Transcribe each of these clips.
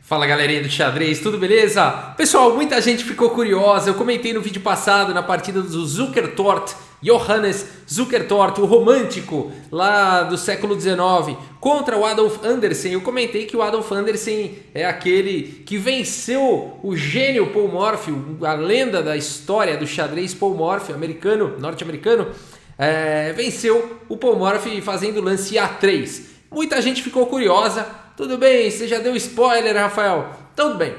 Fala galerinha do xadrez, tudo beleza? Pessoal, muita gente ficou curiosa, eu comentei no vídeo passado na partida do Zukertort, Johannes Zukertort, o romântico lá do século XIX, contra o Adolf Anderssen. Eu comentei que o Adolf Anderssen é aquele que venceu o gênio Paul Morphy, a lenda da história do xadrez Paul Morphy, norte-americano, venceu o Paul Morphy fazendo o lance A3. Muita gente ficou curiosa. Tudo bem, você já deu spoiler, Rafael? Tudo bem,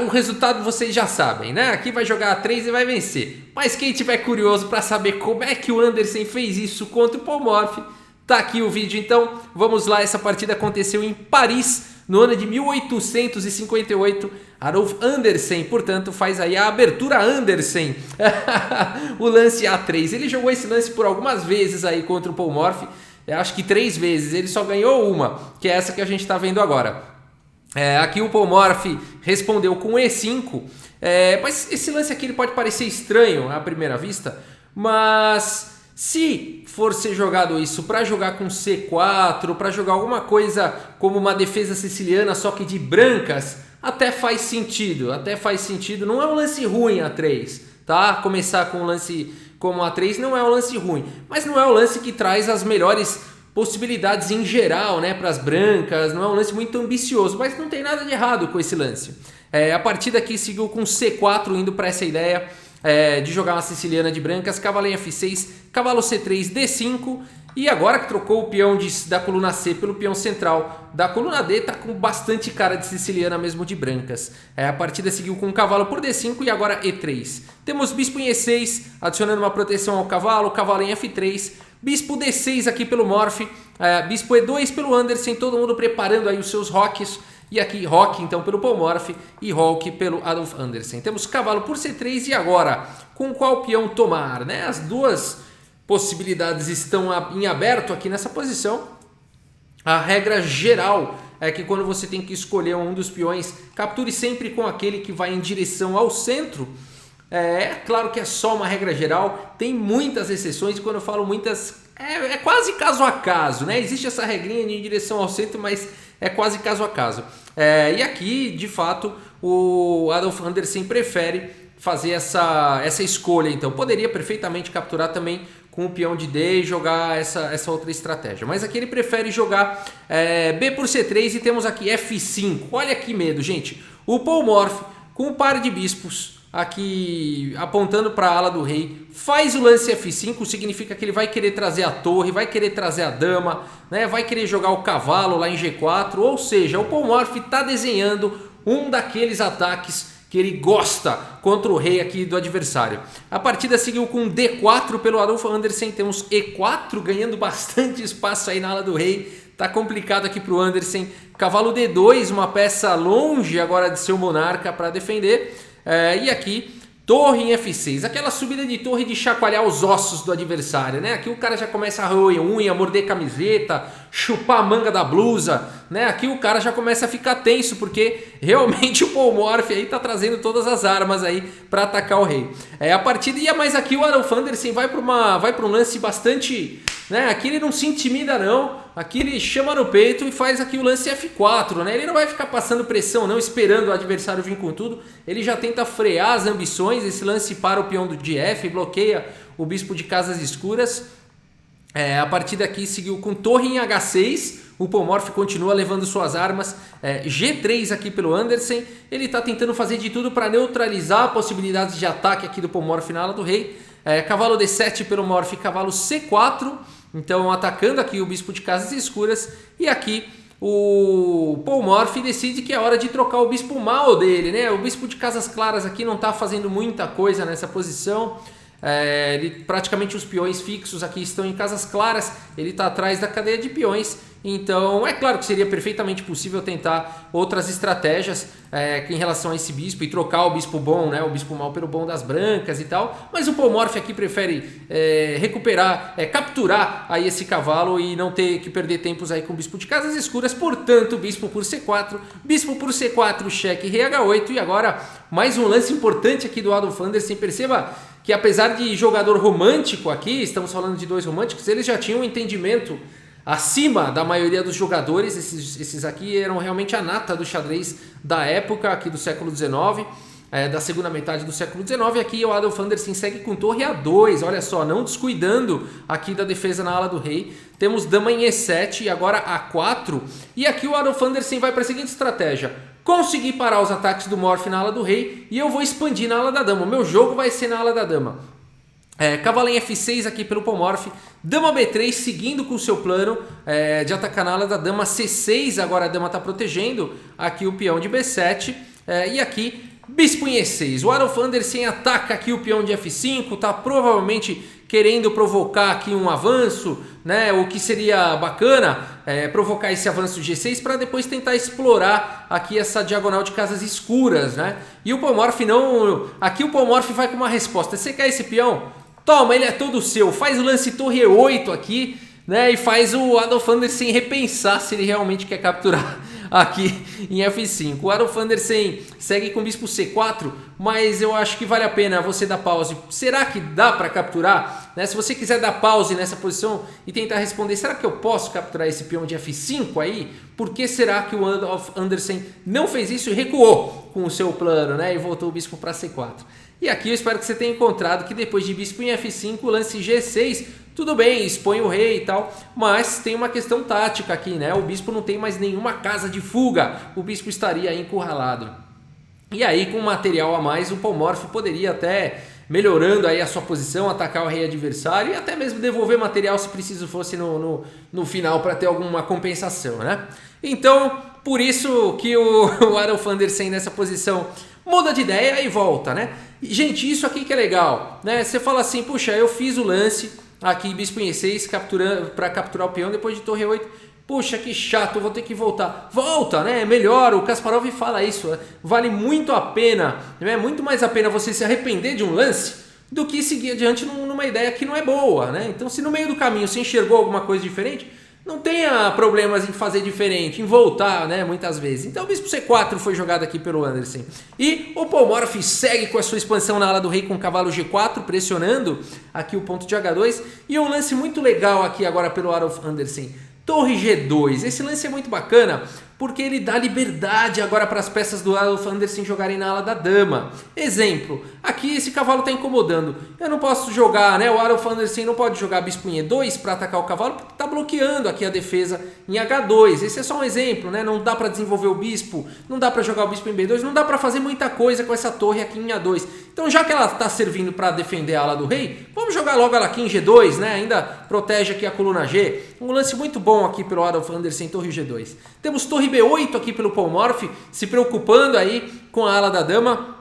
o resultado vocês já sabem, né? Aqui vai jogar A3 e vai vencer. Mas quem tiver curioso para saber como é que o Anderssen fez isso contra o Paul Morphy, tá aqui o vídeo, então vamos lá. Essa partida aconteceu em Paris, no ano de 1858. Adolf Anderssen, portanto, faz aí a abertura Anderssen, o lance A3. Ele jogou esse lance por algumas vezes aí contra o Paul Morphy. Acho que 3 vezes, ele só ganhou uma, que é essa que a gente está vendo agora. Aqui o Paul Morphy respondeu com E5, mas esse lance aqui ele pode parecer estranho à primeira vista, mas se for ser jogado isso para jogar com C4, para jogar alguma coisa como uma defesa siciliana, só que de brancas, até faz sentido, não é um lance ruim A3, tá? Começar com um lance como A3 não é um lance ruim, mas não é um lance que traz as melhores possibilidades em geral, né, para as brancas. Não é um lance muito ambicioso, mas não tem nada de errado com esse lance. A partida aqui seguiu com C4, indo para essa ideia de jogar uma siciliana de brancas, cavalo em F6, cavalo C3, D5, e agora que trocou o peão da coluna C pelo peão central da coluna D, tá com bastante cara de siciliana mesmo de brancas. A partida seguiu com cavalo por D5 e agora E3. Temos bispo em E6, adicionando uma proteção ao cavalo, cavalo em F3, bispo D6 aqui pelo Morphy, bispo E2 pelo Anderssen, todo mundo preparando aí os seus rocks. E aqui rock então pelo Paul Morphy e rock pelo Adolf Anderssen. Temos cavalo por C3 e agora com qual peão tomar, né? As duas possibilidades estão em aberto aqui nessa posição. A regra geral é que quando você tem que escolher um dos peões, capture sempre com aquele que vai em direção ao centro. Claro que é só uma regra geral, tem muitas exceções, e quando eu falo muitas, é quase caso a caso, né? Existe essa regrinha de direção ao centro, mas é quase caso a caso. E aqui, de fato, o Adolf Anderssen prefere fazer essa escolha. Então, poderia perfeitamente capturar também com o peão de D e jogar essa outra estratégia. Mas aqui ele prefere jogar B por C3 e temos aqui F5. Olha que medo, gente. O Paul Morphy, com um par de bispos aqui apontando para a ala do rei, faz o lance F5, significa que ele vai querer trazer a torre, vai querer trazer a dama, né? Vai querer jogar o cavalo lá em G4, ou seja, o Paul Morphy está desenhando um daqueles ataques que ele gosta contra o rei aqui do adversário. A partida seguiu com D4 pelo Adolf Anderssen, temos E4 ganhando bastante espaço aí na ala do rei. Tá complicado aqui para o Anderssen. Cavalo D2, uma peça longe agora de seu monarca para defender. E aqui torre em F6, aquela subida de torre de chacoalhar os ossos do adversário, né? Aqui o cara já começa a roer unha, morder camiseta, chupar a manga da blusa, né? Aqui o cara já começa a ficar tenso, porque realmente o Paul Morphy aí tá trazendo todas as armas aí para atacar o rei. A partida ia, mas aqui o Adolf Anderssen vai para um lance bastante, né? Aqui ele não se intimida não, aqui ele chama no peito e faz aqui o lance F4, né? Ele não vai ficar passando pressão não, esperando o adversário vir com tudo, ele já tenta frear as ambições. Esse lance para o peão de F, bloqueia o bispo de casas escuras. A partida aqui seguiu com torre em H6, o Paul Morphy continua levando suas armas. G3 aqui pelo Anderssen, ele está tentando fazer de tudo para neutralizar possibilidades de ataque aqui do Paul Morphy na ala do rei. Cavalo D7 pelo Morphy, cavalo C4, então atacando aqui o bispo de casas escuras. E aqui o Paul Morphy decide que é hora de trocar o bispo mal dele, né? O bispo de casas claras aqui não está fazendo muita coisa nessa posição. Praticamente os peões fixos aqui estão em casas claras, ele está atrás da cadeia de peões. Então é claro que seria perfeitamente possível tentar outras estratégias em relação a esse bispo e trocar o bispo bom, né, o bispo mal pelo bom das brancas e tal, mas o Paul Morphy aqui prefere recuperar, capturar aí esse cavalo e não ter que perder tempos aí com o bispo de casas escuras. Portanto, bispo por C4, cheque, rei H8. E agora mais um lance importante aqui do Adolf Anderssen. Perceba que apesar de jogador romântico aqui, estamos falando de dois românticos, eles já tinham um entendimento acima da maioria dos jogadores. Esses aqui eram realmente a nata do xadrez da época, aqui do século XIX, da segunda metade do século XIX. Aqui o Adolf Anderssen segue com torre A2, olha só, não descuidando aqui da defesa na ala do rei. Temos dama em E7 e agora A4. E aqui o Adolf Anderssen vai para a seguinte estratégia: conseguir parar os ataques do Morph na ala do rei e eu vou expandir na ala da dama. O meu jogo vai ser na ala da dama. Cavalo em F6 aqui pelo Paul Morph, dama B3 seguindo com o seu plano de atacar na ala da dama. C6, agora a dama está protegendo aqui o peão de B7, e aqui bispo em E6. O Adolf Anderssen ataca aqui o peão de F5, está provavelmente querendo provocar aqui um avanço, né? O que seria bacana provocar esse avanço de G6 para depois tentar explorar aqui essa diagonal de casas escuras, né? E o Paul Morph não... Aqui o Paul Morph vai com uma resposta: você quer esse peão? Toma, ele é todo seu. Faz o lance torre E8 aqui, né? E faz o Adolf Anderssen repensar se ele realmente quer capturar aqui em F5. O Adolf Anderssen segue com bispo C4, mas eu acho que vale a pena você dar pause. Será que dá para capturar? Né? Se você quiser dar pause nessa posição e tentar responder, será que eu posso capturar esse peão de F5 aí? Por que será que o Adolf Anderssen não fez isso e recuou com o seu plano, né? E voltou o bispo para C4? E aqui eu espero que você tenha encontrado que depois de bispo em F5, lance G6, tudo bem, expõe o rei e tal, mas tem uma questão tática aqui, né? O bispo não tem mais nenhuma casa de fuga, o bispo estaria encurralado. E aí, com material a mais, o Paul Morph poderia até, melhorando aí a sua posição, atacar o rei adversário e até mesmo devolver material se preciso fosse no final para ter alguma compensação, né? Então, por isso que o Adolf Anderssen nessa posição muda de ideia e volta, né? E, gente, isso aqui que é legal, né? Você fala assim: puxa, eu fiz o lance aqui, bispo em E6, para capturar o peão depois de torre E8. Puxa, que chato, eu vou ter que voltar. Volta, né? É melhor, o Kasparov fala isso. Vale muito a pena, né? Muito mais a pena você se arrepender de um lance do que seguir adiante numa ideia que não é boa, né? Então, se no meio do caminho você enxergou alguma coisa diferente, não tenha problemas em fazer diferente, em voltar, né, muitas vezes. Então o bispo C4 foi jogado aqui pelo Anderssen. E o Paul Morph segue com a sua expansão na ala do rei com o cavalo G4, pressionando aqui o ponto de H2. E um lance muito legal aqui agora pelo Adolf Anderssen: torre G2. Esse lance é muito bacana porque ele dá liberdade agora para as peças do Adolf Anderssen jogarem na ala da dama. Exemplo, aqui esse cavalo está incomodando. Eu não posso jogar, né? O Adolf Anderssen não pode jogar bispo em E2 para atacar o cavalo porque está bloqueando aqui a defesa em H2. Esse é só um exemplo, né? Não dá para desenvolver o bispo, não dá para jogar o bispo em B2, não dá para fazer muita coisa com essa torre aqui em A2. Então, já que ela está servindo para defender a ala do rei, vamos jogar logo ela aqui em G2, né? Ainda protege aqui a coluna G. Um lance muito bom aqui pelo Adolf Anderssen, torre G2. Temos torre B8 aqui pelo Paul Morph, se preocupando aí com a ala da dama.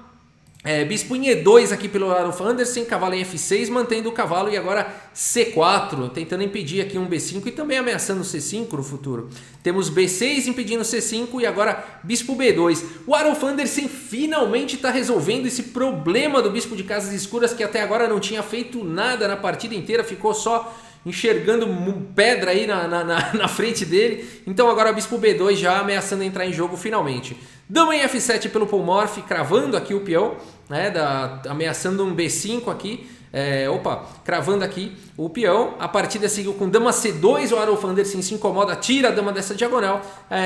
Bispo em E2 aqui pelo Adolf Anderssen, cavalo em F6, mantendo o cavalo, e agora C4, tentando impedir aqui um B5 e também ameaçando o C5 no futuro. Temos B6 impedindo o C5 e agora bispo B2. O Adolf Anderssen finalmente está resolvendo esse problema do bispo de casas escuras, que até agora não tinha feito nada na partida inteira, ficou só enxergando pedra aí na frente dele. Então agora bispo B2 já ameaçando entrar em jogo finalmente. Dama em F7 pelo Paul Morph, cravando aqui o peão, né, ameaçando um B5 aqui. Cravando aqui o peão. A partida seguiu com dama C2, o Adolf Anderssen se incomoda, tira a dama dessa diagonal,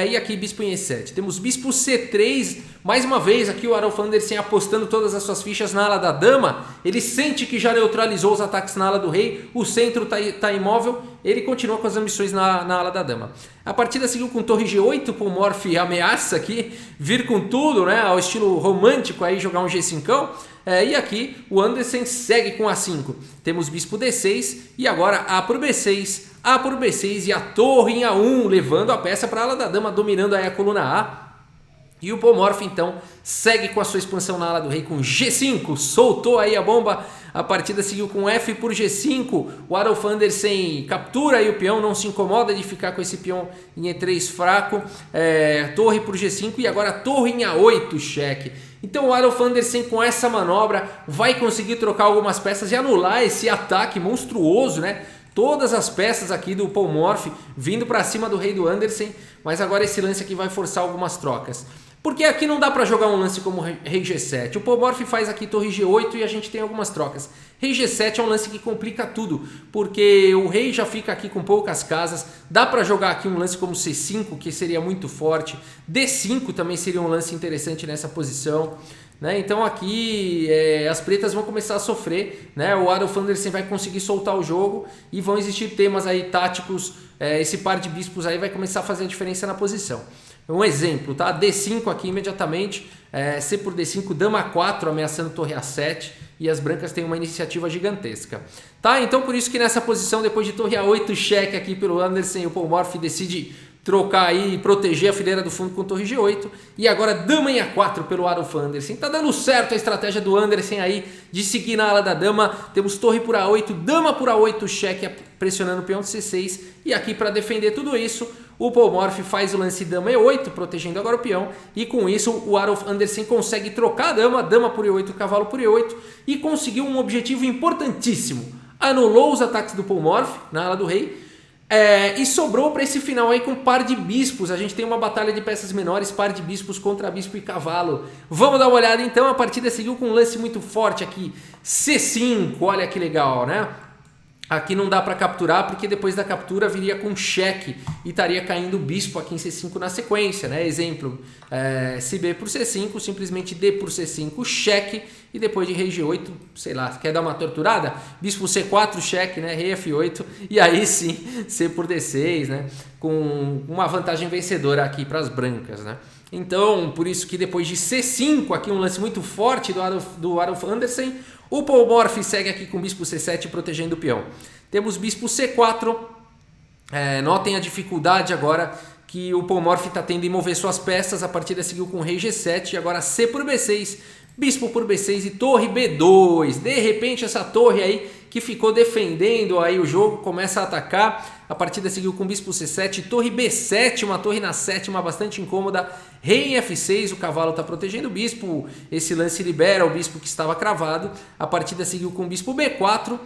e aqui bispo em E7. Temos bispo C3, mais uma vez aqui o Adolf Anderssen apostando todas as suas fichas na ala da dama. Ele sente que já neutralizou os ataques na ala do rei, o centro tá imóvel, ele continua com as ambições na ala da dama. A partida seguiu com torre G8, Paul Morph ameaça aqui vir com tudo, né, ao estilo romântico, aí jogar um G5. E aqui o Anderssen segue com A5. Temos bispo D6 e agora A por B6, A por B6 e a torre em A1, levando a peça para a ala da dama, dominando aí a coluna A. E o Paul Morph então segue com a sua expansão na ala do rei com G5, soltou aí a bomba. A partida seguiu com F por G5, o Adolf Anderssen captura aí o peão, não se incomoda de ficar com esse peão em E3 fraco, torre por G5 e agora torre em A8, cheque. Então o Adolf Anderssen com essa manobra vai conseguir trocar algumas peças e anular esse ataque monstruoso, né? Todas as peças aqui do Paul Morph vindo para cima do rei do Anderssen, mas agora esse lance aqui vai forçar algumas trocas. Porque aqui não dá para jogar um lance como rei G7. O Polmorph faz aqui torre G8 e a gente tem algumas trocas. Rei G7 é um lance que complica tudo, porque o rei já fica aqui com poucas casas. Dá para jogar aqui um lance como C5, que seria muito forte. D5 também seria um lance interessante nessa posição. Né? Então aqui as pretas vão começar a sofrer, né? O Adolf Anderssen vai conseguir soltar o jogo e vão existir temas aí táticos. Esse par de bispos aí vai começar a fazer a diferença na posição. Um exemplo, tá? D5 aqui imediatamente, C por D5, dama A4 ameaçando torre A7 e as brancas têm uma iniciativa gigantesca. Tá? Então por isso que nessa posição, depois de torre A8 cheque aqui pelo Anderssen, o Polmorph decide trocar aí e proteger a fileira do fundo com torre G8 e agora dama em A4 pelo Adolf Anderssen. Tá dando certo a estratégia do Anderssen aí de seguir na ala da dama. Temos torre por A8, dama por A8 cheque pressionando o peão de C6 e aqui para defender tudo isso o Polmorph faz o lance dama E8 protegendo agora o peão e com isso o Adolf Anderssen consegue trocar a dama por E8, cavalo por E8 e conseguiu um objetivo importantíssimo. Anulou os ataques do Polmorph na ala do rei. E sobrou para esse final aí com par de bispos. A gente tem uma batalha de peças menores, par de bispos contra bispo e cavalo. Vamos dar uma olhada então. A partida seguiu com um lance muito forte aqui. C5, olha que legal, né? Aqui não dá para capturar porque depois da captura viria com cheque e estaria caindo o bispo aqui em C5 na sequência, né? Exemplo, se B por C5, simplesmente D por C5, cheque e depois de rei G8, sei lá, quer dar uma torturada? Bispo C4, cheque, né? Rei F8 e aí sim C por D6, né? Com uma vantagem vencedora aqui para as brancas, né? Então, por isso que depois de C5, aqui um lance muito forte do Adolf Anderssen, o Polmorph segue aqui com bispo C7 protegendo o peão. Temos bispo C4, notem a dificuldade agora que o Polmorph está tendo em mover suas peças. A partida seguiu com rei G7 e agora C por B6, bispo por B6 e torre B2. De repente essa torre aí que ficou defendendo aí o jogo começa a atacar. A partida seguiu com bispo C7, torre B7, uma torre na sétima bastante incômoda. Rei em F6, o cavalo está protegendo o bispo. Esse lance libera o bispo que estava cravado. A partida seguiu com bispo B4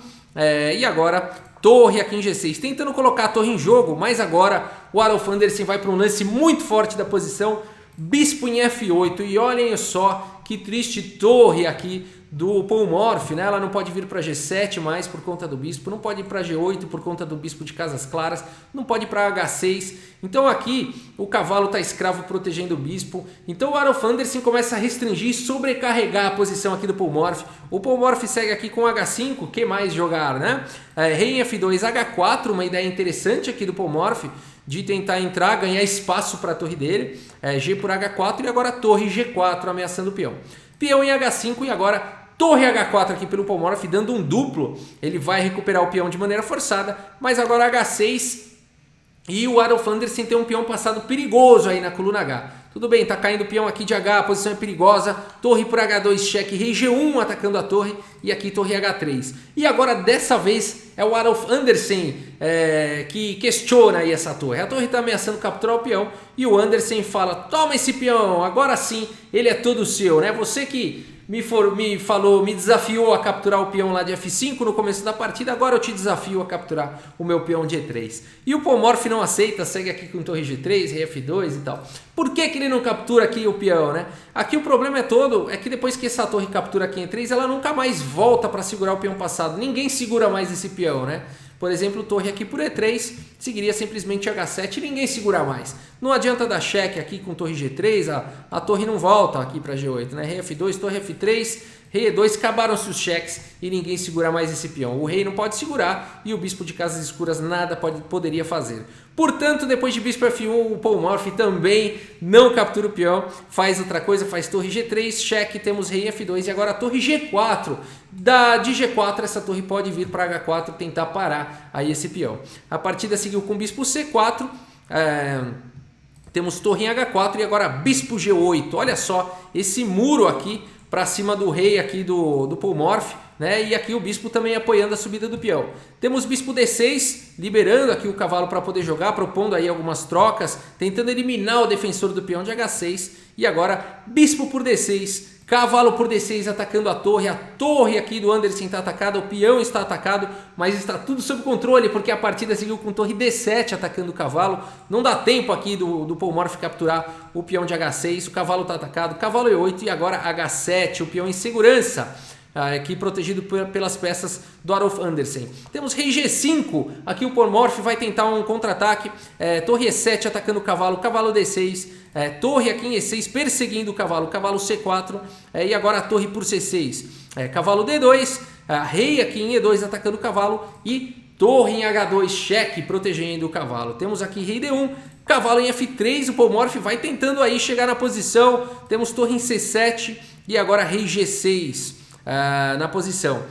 e agora torre aqui em G6, tentando colocar a torre em jogo. Mas agora o Adolf Anderssen vai para um lance muito forte da posição. Bispo em F8 e olhem só que triste torre aqui do Polmorph, né? Ela não pode vir para G7 mais por conta do bispo, não pode ir para G8 por conta do bispo de casas claras, não pode ir para H6. Então aqui o cavalo está escravo protegendo o bispo. Então o Adolf Anderssen começa a restringir e sobrecarregar a posição aqui do Polmorph. O Polmorph segue aqui com H5, que mais jogar, né? Rei em F2, H4, uma ideia interessante aqui do Polmorph de tentar entrar, ganhar espaço para a torre dele. G por H4 e agora torre G4 ameaçando o peão. Peão em H5 e agora torre H4 aqui pelo Polmorph dando um duplo. Ele vai recuperar o peão de maneira forçada, mas agora H6 e o Adolf Anderssen tem um peão passado perigoso aí na coluna H. Tudo bem, tá caindo o peão aqui de H, a posição é perigosa. Torre por H2, cheque, rei G1 atacando a torre e aqui torre H3. E agora dessa vez é o Adolf Anderssen que questiona aí essa torre. A torre está ameaçando capturar o peão e o Anderssen fala: toma esse peão, agora sim ele é todo seu, né? Você que me desafiou a capturar o peão lá de F5 no começo da partida, agora eu te desafio a capturar o meu peão de E3. E o Polmorph não aceita, segue aqui com torre G3, rei F2 e tal. Por que ele não captura aqui o peão, né? Aqui o problema é que depois que essa torre captura aqui em E3, ela nunca mais volta para segurar o peão passado. Ninguém segura mais esse peão, né? Por exemplo, torre aqui por E3, seguiria simplesmente H7 e ninguém segura mais. Não adianta dar cheque aqui com torre G3, a torre não volta aqui para G8, né? Rei F2, torre F3, rei E2, acabaram-se os cheques e ninguém segura mais esse peão. O rei não pode segurar e o bispo de casas escuras nada poderia fazer. Portanto, depois de bispo F1, o Polmorph também não captura o peão, faz outra coisa, faz torre G3, cheque, temos rei F2 e agora a torre G4. De G4 essa torre pode vir para H4 tentar parar aí esse peão. A partida seguiu com bispo C4, temos torre em H4 e agora bispo G8. Olha só esse muro aqui para cima do rei aqui do Polmorph, né? E aqui o bispo também apoiando a subida do peão. Temos bispo D6, liberando aqui o cavalo para poder jogar, propondo aí algumas trocas, tentando eliminar o defensor do peão de H6. E agora bispo por D6, Cavalo por D6 atacando a torre aqui do Anderson está atacada, o peão está atacado, mas está tudo sob controle, porque a partida seguiu com torre D7 atacando o cavalo, não dá tempo aqui do Polmorph capturar o peão de H6, o cavalo está atacado, cavalo E8 e agora H7, o peão em segurança, aqui protegido pelas peças do Adolf Andersen. Temos rei G5, aqui o Polmorph vai tentar um contra-ataque, torre E7 atacando o cavalo, cavalo D6, torre aqui em E6 perseguindo o cavalo, cavalo C4 e agora a torre por C6, cavalo D2, rei aqui em E2 atacando o cavalo e torre em H2 cheque protegendo o cavalo. Temos aqui rei D1, cavalo em F3, o Polmorph vai tentando aí chegar na posição, temos torre em C7 e agora rei G6 na posição.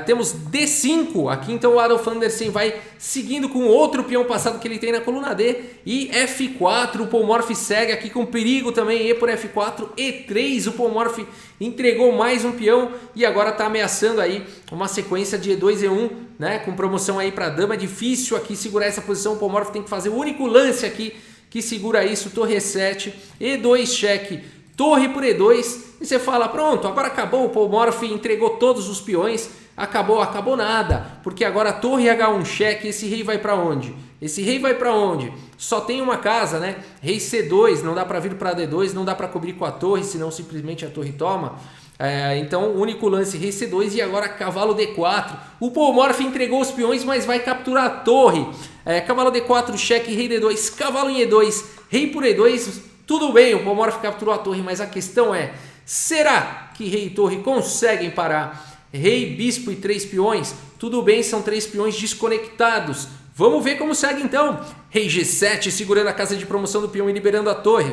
Temos D5 aqui, então o Adolf Andersen vai seguindo com outro peão passado que ele tem na coluna D e F4, o Polmorph segue aqui com perigo também, E por F4, E3, o Polmorph entregou mais um peão e agora está ameaçando aí uma sequência de E2, E1, né, com promoção aí para dama. É difícil aqui segurar essa posição, o Polmorph tem que fazer o único lance aqui que segura isso, torre E7, E2 cheque, torre por E2 e você fala, pronto, agora acabou, o Polmorph entregou todos os peões, acabou nada, porque agora torre H1 cheque, esse rei vai para onde? Esse rei vai para onde? Só tem uma casa, né? Rei C2, não dá para vir para D2, não dá para cobrir com a torre, senão simplesmente a torre toma. Então, único lance rei C2 e agora cavalo D4. O Polmorph entregou os peões, mas vai capturar a torre. Cavalo D4, cheque, rei D2, cavalo em E2, rei por E2. Tudo bem, o Polmorph capturou a torre, mas a questão é, será que rei e torre conseguem parar rei, bispo e 3 peões? Tudo bem, são 3 peões desconectados. Vamos ver como segue então. Rei G7 segurando a casa de promoção do peão e liberando a torre.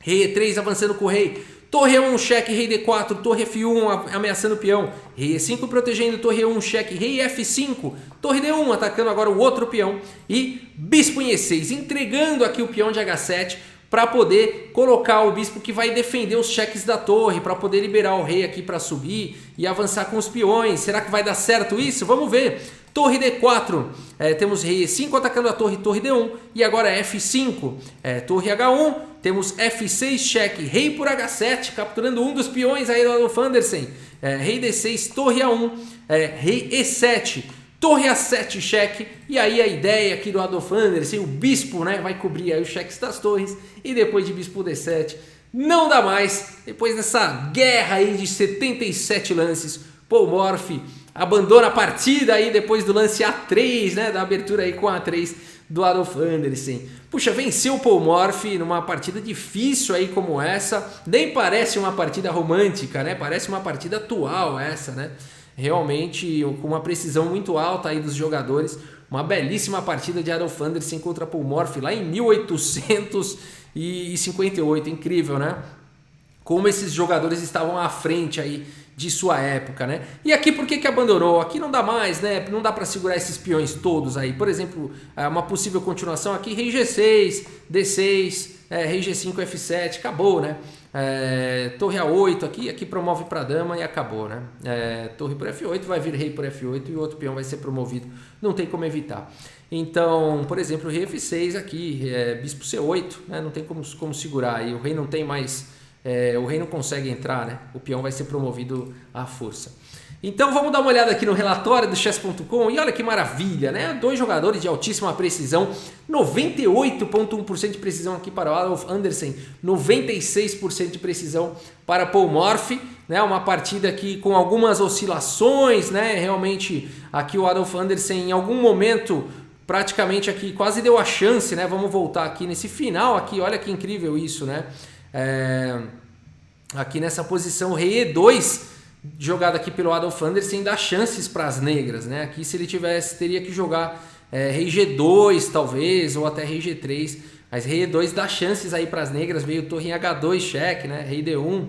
Rei E3 avançando com o rei. Torre E1 cheque, rei D4, torre F1 ameaçando o peão. Rei E5 protegendo, torre E1 cheque, rei F5. Torre D1 atacando agora o outro peão. E bispo em E6 entregando aqui o peão de H7. Para poder colocar o bispo que vai defender os cheques da torre, para poder liberar o rei aqui para subir e avançar com os peões. Será que vai dar certo isso? Vamos ver. Torre D4, temos rei E5 atacando a torre, torre D1 e agora F5, torre H1, temos F6 cheque, rei por H7, capturando um dos peões aí do Adolf Andersen, rei D6, torre A1, rei E7, torre A7 cheque, e aí a ideia aqui do Adolf Andersen, o bispo, né, vai cobrir aí os cheques das torres, e depois de bispo D7, não dá mais, depois dessa guerra aí de 77 lances, Polmorph abandona a partida aí depois do lance A3, né, da abertura aí com A3 do Adolf Andersen. Puxa, venceu o Polmorph numa partida difícil aí como essa, nem parece uma partida romântica, né, parece uma partida atual essa, né, realmente com uma precisão muito alta aí dos jogadores, uma belíssima partida de Adolf Andersen contra Polmorph lá em 1858, incrível, né, como esses jogadores estavam à frente aí de sua época, né? E aqui por que abandonou? Aqui não dá mais, né? Não dá para segurar esses peões todos aí. Por exemplo, uma possível continuação aqui, rei G6, D6, rei G5, F7, acabou, né? Torre A8 aqui promove para dama e acabou, né? Torre por F8, vai vir rei por F8 e o outro peão vai ser promovido. Não tem como evitar. Então, por exemplo, rei F6 aqui, bispo C8, né? Não tem como segurar aí. O rei não tem mais... o rei não consegue entrar, né? O peão vai ser promovido à força. Então vamos dar uma olhada aqui no relatório do chess.com e olha que maravilha, né? 2 jogadores de altíssima precisão, 98,1% de precisão aqui para o Adolf Andersen, 96% de precisão para Polmorph, né? Uma partida aqui com algumas oscilações, né? Realmente aqui o Adolf Andersen em algum momento praticamente aqui quase deu a chance, né? Vamos voltar aqui nesse final aqui, olha que incrível isso, né? Aqui nessa posição rei E2 jogado aqui pelo Adolf Andersen dá chances para as negras, né? Aqui se ele tivesse teria que jogar rei G2 talvez ou até rei G3, mas rei E2 dá chances aí para as negras, veio torre em H2 cheque, né? Rei D1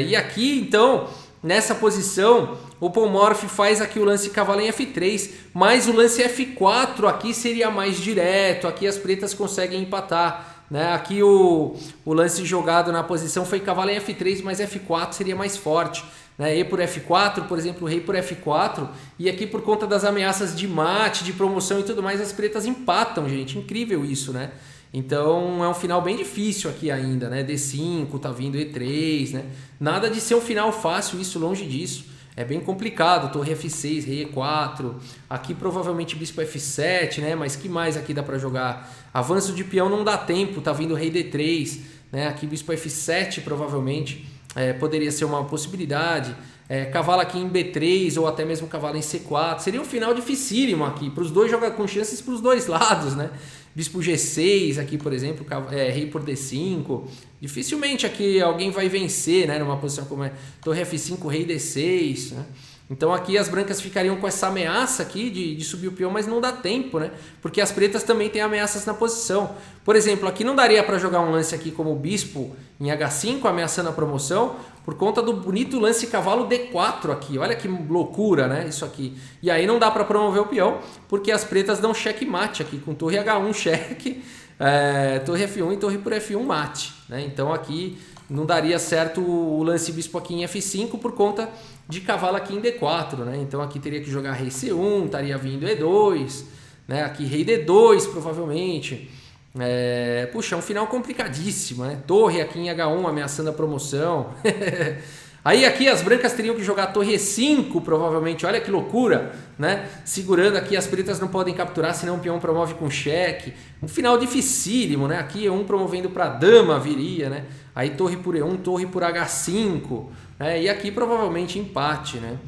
e aqui então nessa posição o Polmorph faz aqui o lance cavalo em F3, mas o lance F4 aqui seria mais direto, aqui as pretas conseguem empatar. Né? Aqui o lance jogado na posição foi cavalo em F3, mas F4 seria mais forte, né? E por F4, por exemplo, rei por F4, e aqui por conta das ameaças de mate, de promoção e tudo mais, as pretas empatam, gente, incrível isso, né? Então é um final bem difícil aqui ainda, né? D5, tá vindo E3, né? Nada de ser um final fácil, isso longe disso. É bem complicado, torre F6, rei E4, aqui provavelmente bispo F7, né? Mas que mais aqui dá para jogar? Avanço de peão não dá tempo, tá vindo rei D3, né? Aqui bispo F7 provavelmente poderia ser uma possibilidade. Cavalo aqui em B3 ou até mesmo cavalo em C4. Seria um final dificílimo aqui, para os dois jogar com chances para os dois lados, né? Bispo G6 aqui, por exemplo, rei por D5. Dificilmente aqui alguém vai vencer, né? Numa posição como torre F5, rei D6, né? Então aqui as brancas ficariam com essa ameaça aqui de subir o peão, mas não dá tempo, né? Porque as pretas também têm ameaças na posição. Por exemplo, aqui não daria para jogar um lance aqui como o bispo em H5, ameaçando a promoção, por conta do bonito lance cavalo D4 aqui. Olha que loucura, né? Isso aqui. E aí não dá para promover o peão, porque as pretas dão checkmate aqui, com torre H1 cheque, torre F1 e torre por F1 mate, né? Então aqui não daria certo o lance bispo aqui em F5 por conta de cavalo aqui em D4, né? Então aqui teria que jogar rei C1, estaria vindo E2, né? Aqui rei D2 provavelmente. Puxa, é um final complicadíssimo, né? Torre aqui em H1 ameaçando a promoção. Aí aqui as brancas teriam que jogar torre E5 provavelmente, olha que loucura, né? Segurando aqui, as pretas não podem capturar, senão o peão promove com cheque. Um final dificílimo, né? Aqui E1 promovendo para dama viria, né? Aí torre por E1, torre por H5, né? E aqui provavelmente empate, né?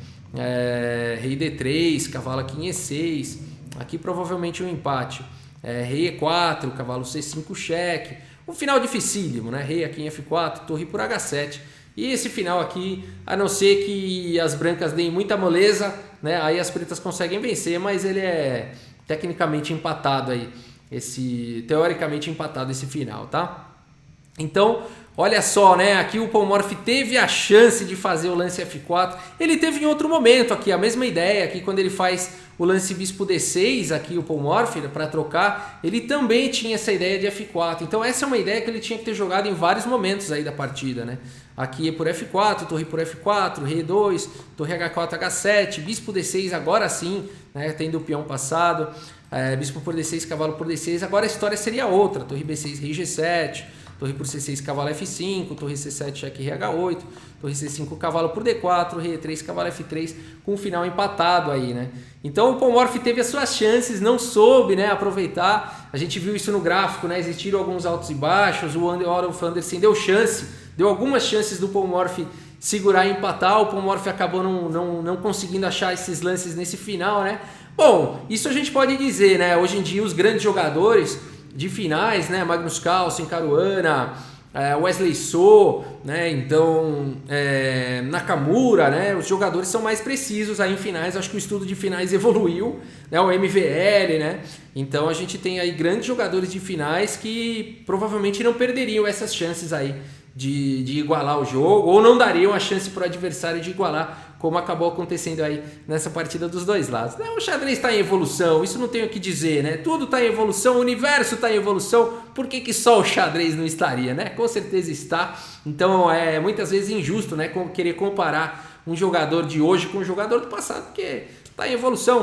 Rei D3, cavalo aqui em E6, aqui provavelmente um empate. Rei E4, cavalo C5 cheque. Um final dificílimo, né? Rei aqui em F4, torre por H7. E esse final aqui, a não ser que as brancas deem muita moleza, né? Aí as pretas conseguem vencer, mas ele é tecnicamente empatado aí. Teoricamente empatado esse final, tá? Então, olha só, né? Aqui o Paul Morphy teve a chance de fazer o lance F4. Ele teve em outro momento aqui, a mesma ideia aqui, quando ele faz o lance bispo D6, aqui o Paul Morphy, para trocar, ele também tinha essa ideia de F4. Então essa é uma ideia que ele tinha que ter jogado em vários momentos aí da partida, né? Aqui é por F4, torre por F4, rei 2, torre H4, H7, bispo D6 agora sim, né? Tendo o peão passado, bispo por D6, cavalo por D6. Agora a história seria outra, torre B6, rei G7, torre por C6, cavalo F5, torre C7, cheque rei H8, torre C5, cavalo por D4, rei E3, cavalo F3, com o final empatado aí, né? Então o Paul Morphy teve as suas chances, não soube, né, aproveitar. A gente viu isso no gráfico, né? Existiram alguns altos e baixos, o Anderson deu algumas chances do Paul Morphy segurar e empatar. O Paul Morphy acabou não conseguindo achar esses lances nesse final, né? Bom, isso a gente pode dizer, né? Hoje em dia os grandes jogadores de finais, né? Magnus Carlsen, Caruana, Wesley So, né? Então Nakamura, né? Os jogadores são mais precisos aí em finais. Acho que o estudo de finais evoluiu, né? O MVL, né? Então a gente tem aí grandes jogadores de finais que provavelmente não perderiam essas chances aí de igualar o jogo, ou não dariam a chance para o adversário de igualar, como acabou acontecendo aí nessa partida dos dois lados. O xadrez está em evolução, isso não tenho o que dizer, né? Tudo está em evolução, o universo está em evolução, por que que só o xadrez não estaria, né? Com certeza está. Então é muitas vezes injusto, né, querer comparar um jogador de hoje com um jogador do passado, porque está em evolução,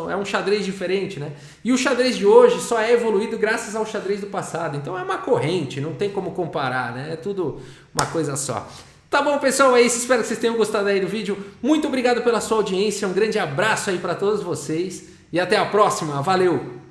é um xadrez diferente, né? E o xadrez de hoje só é evoluído graças ao xadrez do passado. Então é uma corrente, não tem como comparar, né? É tudo uma coisa só. Tá bom, pessoal, é isso. Espero que vocês tenham gostado aí do vídeo. Muito obrigado pela sua audiência. Um grande abraço aí para todos vocês. E até a próxima. Valeu!